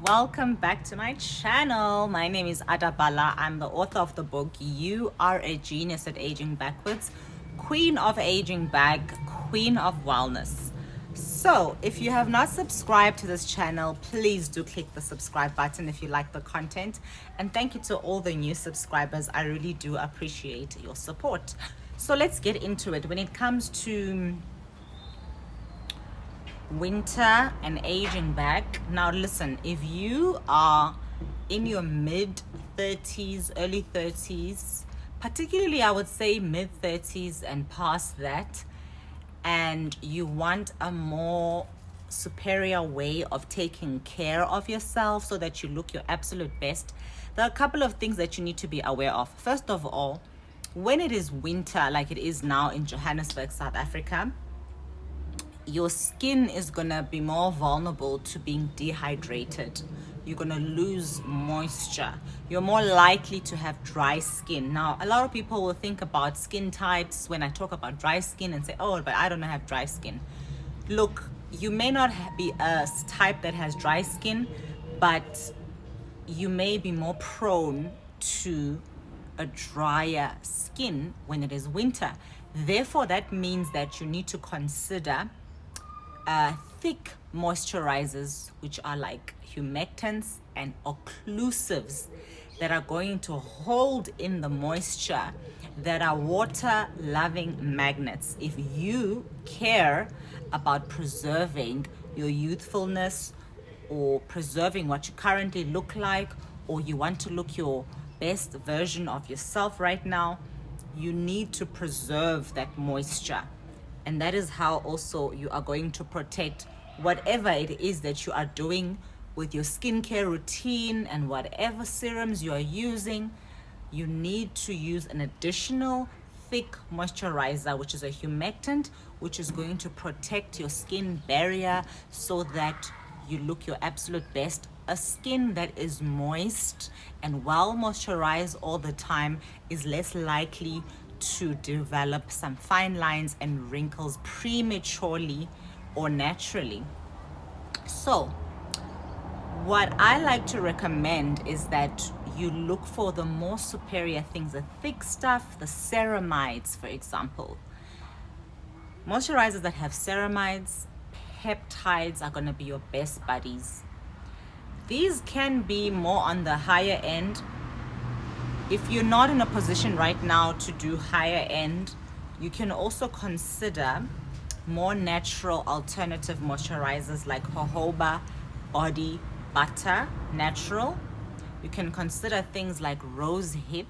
welcome back to my channel. My name is Adabala. I'm the author of the book You Are a Genius at Aging Backwards, Queen of Aging Back, Queen of Wellness. So if you have not subscribed to this channel, please do click the subscribe button if you like the content, and thank you to all the new subscribers. I really do appreciate your support. So let's get into it. When it comes to winter and aging back, now listen, if you are in your mid 30s, early 30s, particularly I would say mid 30s and past that, and you want a more superior way of taking care of yourself so that you look your absolute best, there are a couple of things that you need to be aware of. First of all, when it is winter like it is now in Johannesburg, South Africa, your skin is gonna be more vulnerable to being dehydrated. You're gonna lose moisture. You're more likely to have dry skin. Now, a lot of people will think about skin types when I talk about dry skin and say, oh, but I don't have dry skin. Look, you may not be a type that has dry skin, but you may be more prone to a drier skin when it is winter. Therefore, that means that you need to consider thick moisturizers, which are like humectants and occlusives that are going to hold in the moisture, that are water loving magnets. If you care about preserving your youthfulness or preserving what you currently look like, or you want to look your best version of yourself right now, you need to preserve that moisture. And that is how also you are going to protect whatever it is that you are doing with your skincare routine and whatever serums you are using. You need to use an additional thick moisturizer, which is a humectant, which is going to protect your skin barrier so that you look your absolute best. A skin that is moist and well moisturized all the time is less likely to develop some fine lines and wrinkles prematurely or naturally. So what I like to recommend is that you look for the more superior things, the thick stuff, the ceramides, for example. Moisturizers that have ceramides, peptides are going to be your best buddies. These can be more on the higher end. If you're not in a position right now to do higher end, you can also consider more natural alternative moisturizers like jojoba body butter natural. You can consider things like rose hip,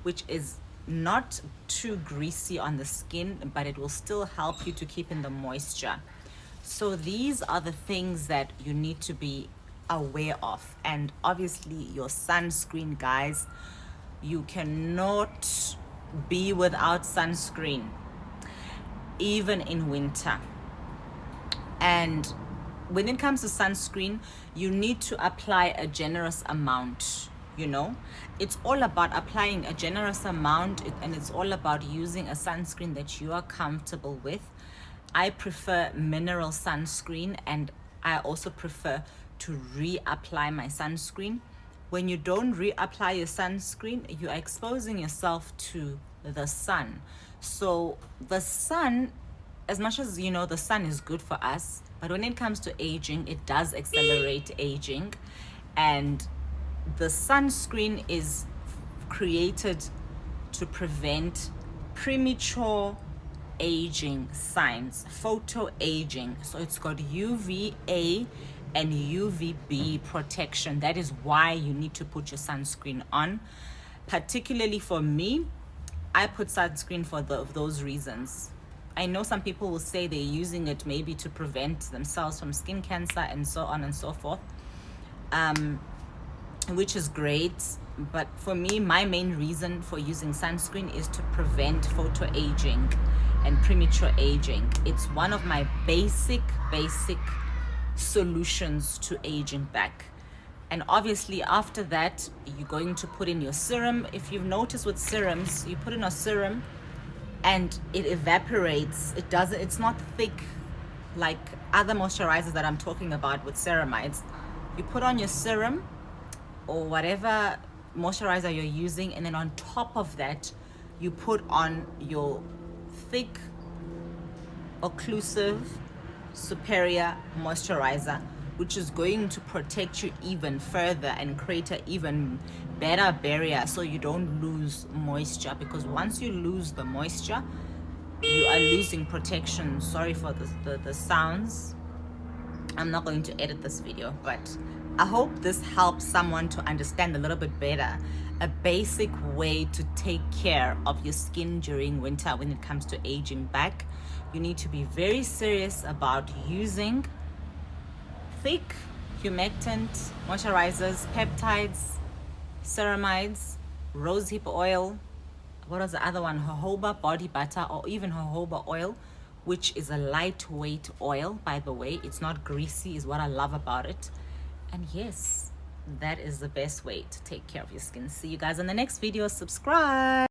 which is not too greasy on the skin, but it will still help you to keep in the moisture. So these are the things that you need to be aware of. And obviously your sunscreen, guys. You cannot be without sunscreen, even in winter. And when it comes to sunscreen, you need to apply a generous amount. It's all about applying a generous amount, and it's all about using a sunscreen that you are comfortable with. I prefer mineral sunscreen, and I also prefer to reapply my sunscreen. When you don't reapply your sunscreen, you are exposing yourself to the sun. So the sun, as much as the sun is good for us, but when it comes to aging, it does accelerate aging. And the sunscreen is created to prevent premature aging signs, photo aging. So it's got UVA and UVB protection. That is why you need to put your sunscreen on. Particularly for me, I put sunscreen for those reasons. I know some people will say they're using it maybe to prevent themselves from skin cancer and so on and so forth, which is great. But for me, my main reason for using sunscreen is to prevent photo aging and premature aging. It's one of my basic solutions to aging back. And obviously after that, you're going to put in your serum. If you've noticed with serums, you put in a serum and it evaporates. It's not thick like other moisturizers that I'm talking about with ceramides. You put on your serum or whatever moisturizer you're using, and then on top of that you put on your thick occlusive superior moisturizer, which is going to protect you even further and create an even better barrier so you don't lose moisture, because once you lose the moisture you are losing protection. Sorry for the sounds. I'm not going to edit this video, but I hope this helps someone to understand a little bit better a basic way to take care of your skin during winter when it comes to aging back. You need to be very serious about using thick humectant moisturizers, peptides, ceramides, rosehip oil. What was the other one? Jojoba body butter, or even jojoba oil, which is a lightweight oil, by the way. It's not greasy, is what I love about it. And yes, that is the best way to take care of your skin. See you guys in the next video. Subscribe.